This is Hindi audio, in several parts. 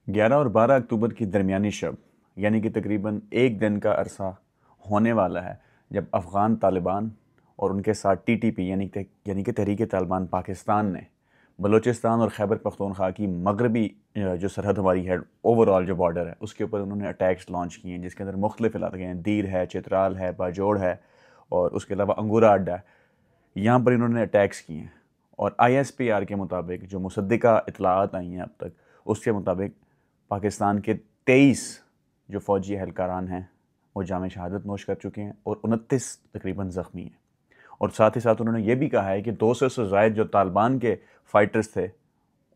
11 और 12 अक्टूबर की दरमियानी शब यानी कि तकरीबन एक दिन का अरसा होने वाला है जब अफ़गान तालिबान और उनके साथ टीटीपी यानी कि तहरीक तालिबान पाकिस्तान ने बलूचिस्तान और खैबर पख्तूनख्वा की मगरबी जो सरहद हमारी है, ओवरऑल जो बॉर्डर है, उसके ऊपर उन्होंने अटैक्स लॉन्च किए हैं, जिसके अंदर मुख्तलिफ इलाके हैं। दीर है, चित्राल है, बाजोड़ है और उसके अलावा अंगूरा अड्डा है। यहाँ पर इन्होंने अटैक्स किए हैं और ISPR के मुताबिक जो मुसद्दिका इतलात आई हैं अब तक, उसके मुताबिक पाकिस्तान के 23 जो फ़ौजी एहलकारान हैं वो जाम शहादत नोश कर चुके हैं और 29 तकरीबन ज़ख्मी हैं। और साथ ही साथ उन्होंने ये भी कहा है कि 200 से ज़ायद जो तालिबान के फ़ाइटर्स थे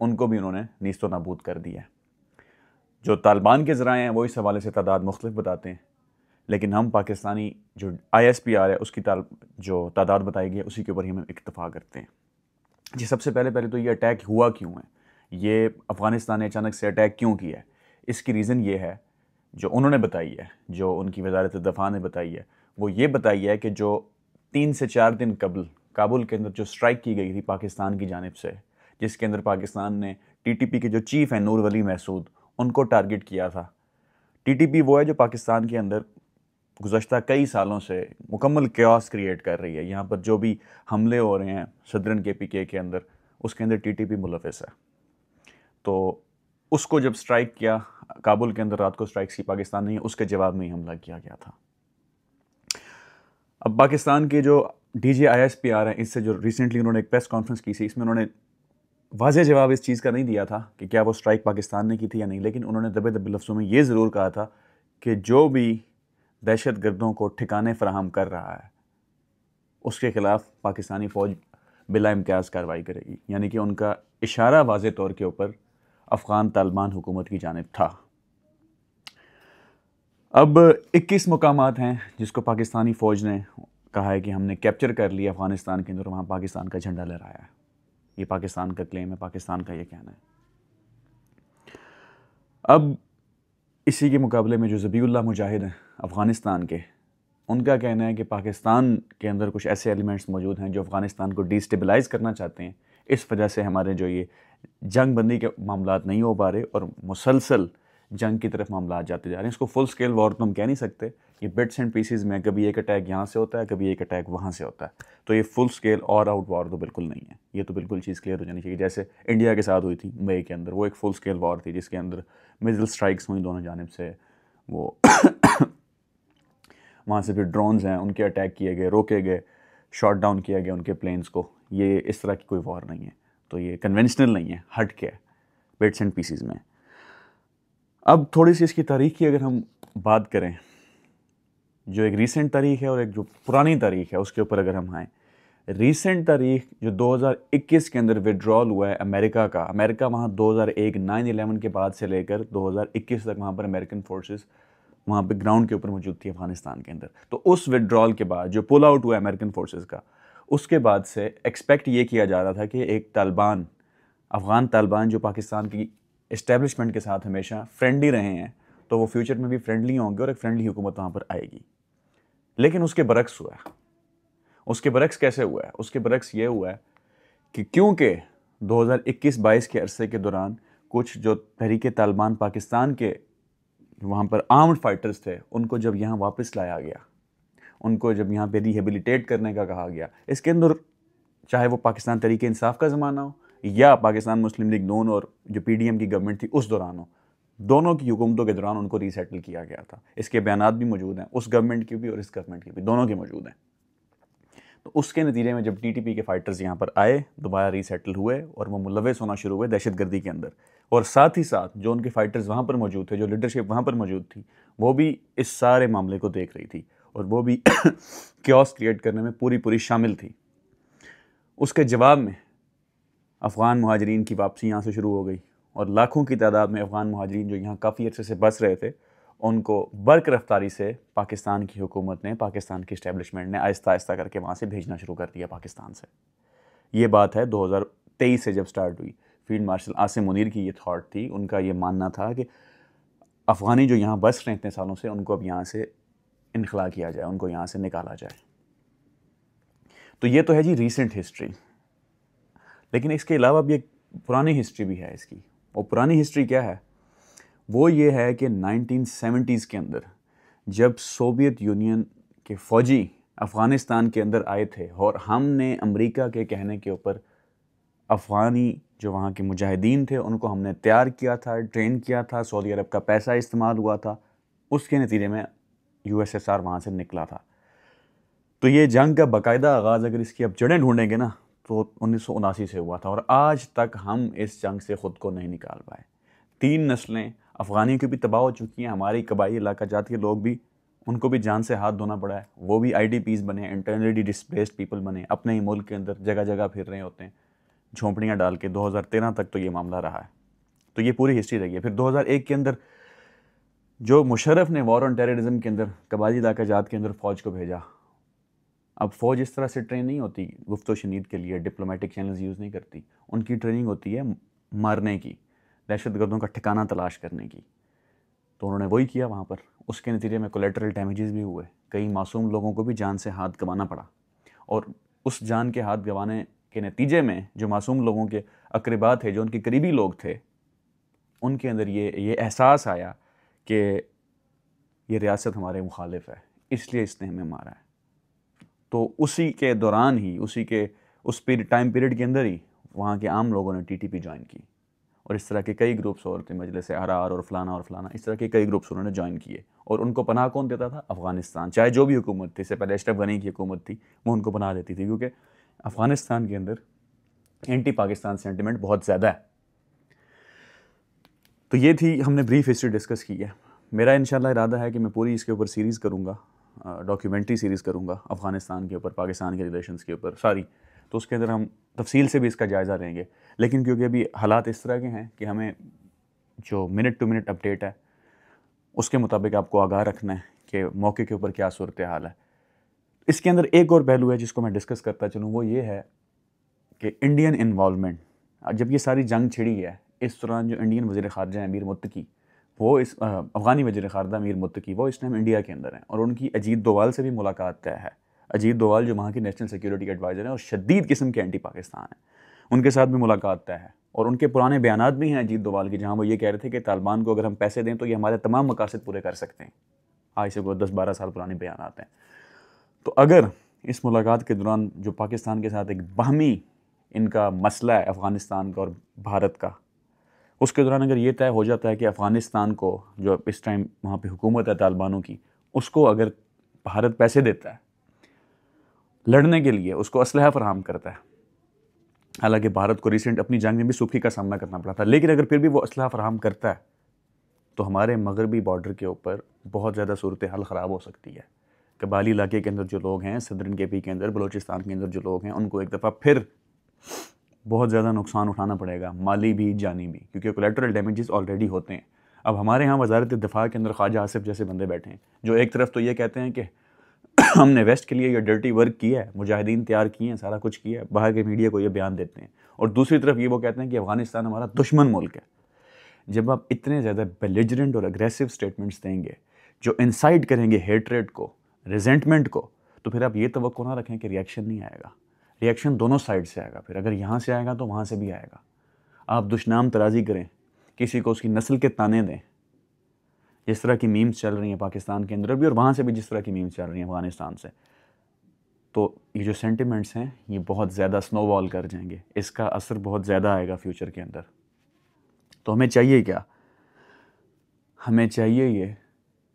उनको भी उन्होंने नीस्तो नाबूद कर दिया है। जो तालिबान के ज़राए हैं वो इस हवाले से तादाद मुख्तलिफ बताते हैं, लेकिन हम पाकिस्तानी जो ISPR है उसकी जो तादाद बताई गई है उसी के ऊपर ही हम इक्तफ़ा करते हैं। जी, सबसे पहले तो ये अटैक हुआ क्यों है, ये अफ़गानिस्तान ने अचानक से अटैक क्यों किया है। इसकी रीज़न ये है जो उन्होंने बताई है, जो उनकी वज़ारत दफ़ा ने बताई है, वो ये बताई है कि जो 3 से 4 दिन कबल काबुल के अंदर जो स्ट्राइक की गई थी पाकिस्तान की जानिब से, जिसके अंदर पाकिस्तान ने TTP के जो चीफ़ हैं नूर वली महसूद, उनको टारगेट किया था। TTP वो है जो पाकिस्तान के अंदर गुज़श्ता कई सालों से मुकम्मल क्यास क्रिएट कर रही है। यहाँ पर जो भी हमले हो रहे हैं सदरन KPK के अंदर, उसके अंदर TTP मुलविस है। तो उसको जब स्ट्राइक किया, काबुल के अंदर रात को स्ट्राइक की पाकिस्तान ने, उसके जवाब में ही हमला किया गया था। अब पाकिस्तान के जो DG ISPR हैं, इससे जो रिसेंटली उन्होंने एक प्रेस कॉन्फ्रेंस की थी, इसमें उन्होंने वाज़ेह जवाब इस चीज़ का नहीं दिया था कि क्या वो स्ट्राइक पाकिस्तान ने की थी या नहीं, लेकिन उन्होंने दबे दबे लफ्ज़ों में ये ज़रूर कहा था कि जो भी दहशत गर्दों को ठिकाने फराहम कर रहा है उसके ख़िलाफ़ पाकिस्तानी फ़ौज बिला इम्तियाज़ कार्रवाई करेगी। यानी कि उनका इशारा वाज़ेह तौर के ऊपर अफ़गान तालिबान हुकूमत की जानिब था। अब 21 मुकामात हैं जिसको पाकिस्तानी फ़ौज ने कहा है कि हमने कैप्चर कर लिया अफ़गानिस्तान के अंदर, वहाँ पाकिस्तान का झंडा लहराया है। ये पाकिस्तान का क्लेम है, पाकिस्तान का ये कहना है। अब इसी के मुकाबले में जो ज़बीउल्लाह मुजाहिद हैं अफ़गानिस्तान के, उनका कहना है कि पाकिस्तान के अंदर कुछ ऐसे एलिमेंट्स मौजूद हैं जो अफ़गानिस्तान को डिस्टेबलाइज़ करना चाहते हैं। इस वजह से हमारे जो ये जंग बंदी के मामलात नहीं हो पा रहे और मुसलसल जंग की तरफ मामलात जाते जा रहे हैं। इसको फुल स्केल वॉर तो हम कह नहीं सकते, ये बिट्स एंड पीसीज में, कभी एक अटैक यहाँ से होता है, कभी एक अटैक वहाँ से होता है। तो ये full scale all out war तो बिल्कुल नहीं है। ये तो बिल्कुल चीज़ क्लियर हो जानी चाहिए। जैसे इंडिया के साथ हुई थी मई के अंदर, वो एक फुल स्केल वॉर थी जिसके अंदर मिसाइल स्ट्राइक्स हुई दोनों जानिब से, वो वहाँ से फिर ड्रोन्स हैं उनके अटैक किए गए, रोके गए, शॉट डाउन किया गया उनके प्लेन्स को। ये इस तरह की कोई वॉर नहीं है, तो ये कन्वेंशनल नहीं है, हट के है, बिट्स एंड पीसीज में। अब थोड़ी सी इसकी तारीख की अगर हम बात करें, जो एक रीसेंट तारीख है और एक जो पुरानी तारीख है, उसके ऊपर अगर हम आएँ, रीसेंट तारीख जो 2021 के अंदर विड्रॉल हुआ है अमेरिका का, अमेरिका वहाँ 2001 9/11 के बाद से लेकर 2021 तक वहाँ पर अमेरिकन फोर्सेस वहाँ पे ग्राउंड के ऊपर मौजूद थी अफगानिस्तान के अंदर। तो उस विड्रॉल के बाद जो पुल आउट हुआ अमेरिकन फोर्सेस का, उसके बाद से एक्सपेक्ट ये किया जा रहा था कि एक तालिबान, अफ़गान तालिबान जो पाकिस्तान की इस्टेब्लिशमेंट के साथ हमेशा फ्रेंडली रहे हैं, तो वो फ्यूचर में भी फ्रेंडली होंगे और एक फ्रेंडली हुकूमत वहाँ पर आएगी। लेकिन उसके बरक्स हुआ है। उसके बरक्स कैसे हुआ है? उसके बरक्स ये हुआ है कि क्योंकि 2021-22 के अरसे के दौरान कुछ जो तहरीक तालिबान पाकिस्तान के वहाँ पर आर्म्ड फाइटर्स थे, उनको जब यहाँ वापस लाया गया, उनको जब यहाँ पे रिहेबिलिटेट करने का कहा गया, इसके अंदर चाहे वो पाकिस्तान तहरीक इंसाफ का ज़माना हो या पाकिस्तान मुस्लिम लीग नून और जो PDM की गवर्नमेंट थी उस दौरान हो, दोनों की हुकूमतों के दौरान उनको रीसेटल किया गया था। इसके बयानात भी मौजूद हैं, उस गवर्नमेंट की भी और इस गवर्नमेंट की भी, दोनों के मौजूद हैं। तो उसके नतीजे में जब TTP के फाइटर्स यहाँ पर आए, दोबारा रीसेटल हुए और वो मुलविस होना शुरू हुए दहशतगर्दी के अंदर, और साथ ही साथ जो उनके फाइटर्स वहाँ पर मौजूद थे, जो लीडरशिप वहाँ पर मौजूद थी, वो भी इस सारे मामले को देख रही थी और वो भी क्योस क्रिएट करने में पूरी पूरी शामिल थी। उसके जवाब में अफ़गान मुहाजिरीन की वापसी यहाँ से शुरू हो गई और लाखों की तादाद में अफ़गान मुहाजिरीन जो यहाँ काफ़ी अर्से से बस रहे थे, उनको बर्क रफ्तारी से पाकिस्तान की हुकूमत ने, पाकिस्तान की इस्टेब्लिशमेंट ने आहिस्ता आहिस्ता करके वहाँ से भेजना शुरू कर दिया पाकिस्तान से। ये बात है 2023 से जब स्टार्ट हुई। फील्ड मार्शल आसिम मुनीर की ये थॉट थी, उनका ये मानना था कि अफ़गानी जो यहाँ बस रहे इतने सालों से, उनको अब यहाँ से इनखला किया जाए, उनको यहाँ से निकाला जाए। तो ये तो है जी रीसेंट हिस्ट्री, लेकिन इसके अलावा भी एक पुरानी हिस्ट्री भी है इसकी। और पुरानी हिस्ट्री क्या है वो ये है कि 1970s के अंदर जब सोवियत यूनियन के फ़ौजी अफ़गानिस्तान के अंदर आए थे और हमने अमेरिका के कहने के ऊपर अफ़गानी जो वहाँ के मुजाहिदीन थे उनको हमने तैयार किया था, ट्रेन किया था, सऊदी अरब का पैसा इस्तेमाल हुआ था, उसके नतीजे में USSR वहाँ से निकला था। तो ये जंग का बाकायदा आगाज़ अगर इसकी अब जड़ें ढूंढेंगे ना तो 1979 से हुआ था और आज तक हम इस जंग से ख़ुद को नहीं निकाल पाए। 3 नस्लें अफ़गानियों की भी तबाह हो चुकी हैं, हमारी कबाई इलाका जात के लोग भी, उनको भी जान से हाथ धोना पड़ा है, वो भी IDPs बने, इंटरनली डिस्प्लेस्ड पीपल बने, अपने ही मुल्क के अंदर जगह जगह फिर रहे होते हैं झोंपड़ियाँ डाल के। 2013 तक तो ये मामला रहा है, तो ये पूरी हिस्ट्री रही है। फिर 2001 के अंदर जो मुशर्रफ ने वॉर ऑन टेररिज्म के अंदर कबायली इलाका जात के अंदर फ़ौज को भेजा। अब फ़ौज इस तरह से ट्रेन नहीं होती गुफ्तो शनीद के लिए, डिप्लोमेटिक चैनल्स यूज़ नहीं करती, उनकी ट्रेनिंग होती है मारने की, दहशतगर्दों का ठिकाना तलाश करने की। तो उन्होंने वही किया वहाँ पर, उसके नतीजे में कोलेटरल डैमेजेस भी हुए, कई मासूम लोगों को भी जान से हाथ गंवाना पड़ा। और उस जान के हाथ गंवाने के नतीजे में जो मासूम लोगों के अकरबा थे, जो उनके करीबी लोग थे, उनके अंदर ये एहसास आया कि ये रियासत हमारे मुखालिफ है, इसलिए इसने हमें मारा है। तो उसी के दौरान ही, उसी के उस टाइम पीरियड के अंदर ही वहाँ के आम लोगों ने TTP ज्वाइन की और इस तरह के कई ग्रुप्स और थे, मजलिस अहरार और फलाना, इस तरह के कई ग्रुप्स उन्होंने ज्वाइन किए। और उनको पनाह कौन देता था? अफ़गानिस्तान। चाहे जो भी हुकूमत थी, इससे पहले अशरफ गनी की हुकूमत थी, वो उनको पनाह देती थी, क्योंकि अफ़गानिस्तान के अंदर एंटी पाकिस्तान सेंटिमेंट बहुत ज़्यादा है। तो ये थी, हमने ब्रीफ हिस्ट्री डिस्कस की है। मेरा इंशाल्लाह इरादा है कि मैं पूरी इसके ऊपर सीरीज़ करूँगा, डॉक्यूमेंट्री सीरीज़ करूँगा अफ़गानिस्तान के ऊपर, पाकिस्तान के रिलेशंस के ऊपर सारी। तो उसके अंदर हम तफसील से भी इसका जायज़ा लेंगे। लेकिन क्योंकि अभी हालात इस तरह के हैं कि हमें जो मिनट टू मिनट अपडेट है उसके मुताबिक आपको आगाह रखना है कि मौके के ऊपर क्या सूरत हाल है। इसके अंदर एक और पहलू है जिसको मैं डिस्कस करता चलूँ, वो ये है कि इंडियन इन्वॉल्वमेंट। जब ये सारी जंग छिड़ी है, इस दौरान जो इंडियन वज़ीर ख़ारजा अमीर मुत्तकी, वो इस अफ़गानी वज़ीर ख़ारजा अमीर मुत्तकी, वो इस टाइम इंडिया के अंदर हैं और उनकी अजीत डोवाल से भी मुलाकात तय है। अजीत डोवाल जो वहाँ की नेशनल सिक्योरिटी एडवाइज़र हैं और शदीद किस्म के एंटी पाकिस्तान हैं, उनके साथ भी मुलाकात तय है। और उनके पुराने बयानात भी हैं अजीत डोवाल के, जहाँ वो ये कह रहे थे कि तालिबान को अगर हम पैसे दें तो ये हमारे तमाम मकासद पूरे कर सकते हैं। आज से 10-12 साल पुराने बयानात हैं। तो अगर इस मुलाकात के दौरान जो पाकिस्तान के साथ एक बाहमी इनका मसला है अफ़गानिस्तान का और भारत का, उसके दौरान अगर ये तय हो जाता है कि अफ़गानिस्तान को, जो इस टाइम वहाँ पे हुकूमत है तालिबानों की, उसको अगर भारत पैसे देता है लड़ने के लिए, उसको असलहा फराहम करता है, हालांकि भारत को रिसेंट अपनी जंग में भी सूखी का सामना करना पड़ा था, लेकिन अगर फिर भी वो असलहा फराहम करता है तो हमारे मगरबी बॉर्डर के ऊपर बहुत ज़्यादा सूरत हाल ख़राब हो सकती है। कबाली इलाके के अंदर जो लोग हैं, सदरन KP के अंदर, बलूचिस्तान के अंदर जो लोग हैं, उनको एक दफ़ा फिर बहुत ज़्यादा नुकसान उठाना पड़ेगा, माली भी जानी भी, क्योंकि कोलेटरल डैमेजेस ऑलरेडी होते हैं। अब हमारे यहाँ वजारत दिफा के अंदर ख्वाजा आसिफ जैसे बंदे बैठे हैं जो एक तरफ तो ये कहते हैं कि हमने वेस्ट के लिए ये डर्टी वर्क किया है, मुजाहिदीन तैयार किए हैं, सारा कुछ किया है, बाहर के मीडिया को ये बयान देते हैं, और दूसरी तरफ ये वो कहते हैं कि अफ़गानिस्तान हमारा दुश्मन मुल्क है। जब आप इतने ज़्यादा बेलिजरेंट और अग्रेसिव स्टेटमेंट्स देंगे जो इंसाइट करेंगे हेट्रेड को, रिजेंटमेंट को, तो फिर आप ये तवक्को ना रखें कि रिएक्शन नहीं आएगा। रिएक्शन दोनों साइड से आएगा। फिर अगर यहाँ से आएगा तो वहाँ से भी आएगा। आप दुश्नाम तराजी करें, किसी को उसकी नस्ल के ताने दें, जिस तरह की मीम्स चल रही हैं पाकिस्तान के अंदर भी और वहाँ से भी जिस तरह की मीम्स चल रही हैं अफ़गानिस्तान से, तो ये जो सेंटिमेंट्स हैं ये बहुत ज़्यादा स्नोबॉल कर जाएंगे, इसका असर बहुत ज़्यादा आएगा फ्यूचर के अंदर। तो हमें चाहिए क्या? हमें चाहिए ये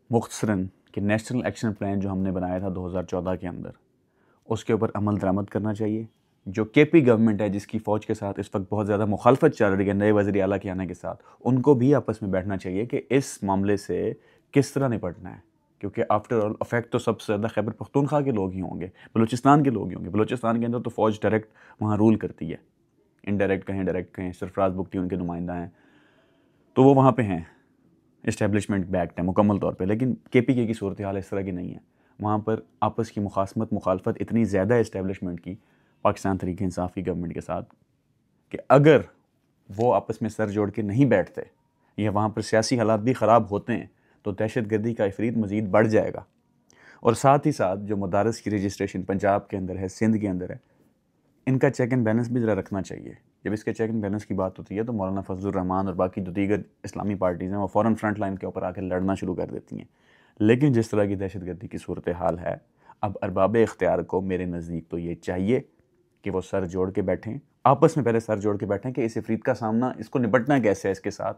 मुख्तसरन कि नेशनल एक्शन प्लान जो हमने बनाया था 2014 के अंदर, उसके ऊपर अमल दरामद करना चाहिए। जो KP गवर्नमेंट है, जिसकी फ़ौज के साथ इस वक्त बहुत ज़्यादा मुखालफत चल रही है नए वज़ीर आला के आने के साथ, उनको भी आपस में बैठना चाहिए कि इस मामले से किस तरह निपटना है, क्योंकि आफ्टर ऑल अफेक्ट तो सबसे ज़्यादा खैबर पख्तूनख्वा के लोग ही होंगे, बलूचिस्तान के लोग ही होंगे। बलूचिस्तान के अंदर तो फ़ौज डायरेक्ट वहाँ रूल करती है, इनडायरेक्ट कहें डायरेक्ट कहें, सरफराज बुगटी उनके नुमाइंदा हैं, तो वो वहाँ पर हैं, इस्टेब्लिशमेंट बैक्ड है मुकम्मल तौर पे। लेकिन KPK की सूरत हाल इस तरह की नहीं है। वहाँ पर आपस की मुखासमत मुखालफत इतनी ज़्यादा इस्टेब्लिशमेंट की पाकिस्तान तहरीक इंसाफ की गवर्नमेंट के साथ कि अगर वो आपस में सर जोड़ के नहीं बैठते या वहाँ पर सियासी हालात भी ख़राब होते हैं तो दहशतगर्दी का इफरीत मज़ीद बढ़ जाएगा। और साथ ही साथ जो मदारस की रजिस्ट्रेशन पंजाब के अंदर है, सिंध के अंदर है, इनका चेक एंड बैलेंस भी ज़रा रखना चाहिए। जब इसके चेक एंड बैलेंस की बात होती है तो मौलाना फजलुर रहमान और बाकी जो दीगर इस्लामी पार्टीज़ हैं वो फ़ौरन फ्रंट लाइन के ऊपर आकर लड़ना शुरू कर देती हैं। लेकिन जिस तरह की दहशतगर्दी की सूरत हाल है, अब अरबाब इख्तियार को मेरे नज़दीक तो ये चाहिए कि वो सर जोड़ के बैठें, आपस में पहले सर जोड़ के बैठें कि इस इफरीत का सामना, इसको निपटना कैसे है इसके साथ।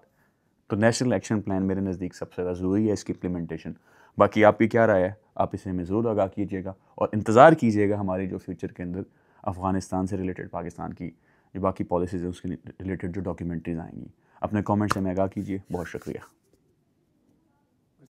तो नेशनल एक्शन प्लान मेरे नज़दीक सबसे ज़्यादा ज़रूरी है, इसकी इम्प्लीमेंटेशन। बाकी आपकी क्या राय है, आप इसे हमें ज़रूर आगाह कीजिएगा और इंतज़ार कीजिएगा हमारी जो फ्यूचर के अंदर अफ़गानिस्तान से रिलेटेड पाकिस्तान की जो बाकी पॉलिसीज़ हैं उसके रिलेटेड जो डॉक्यूमेंट्रीज़ आएंगी। अपने कमेंट्स से हमें आगाह कीजिए। बहुत शुक्रिया।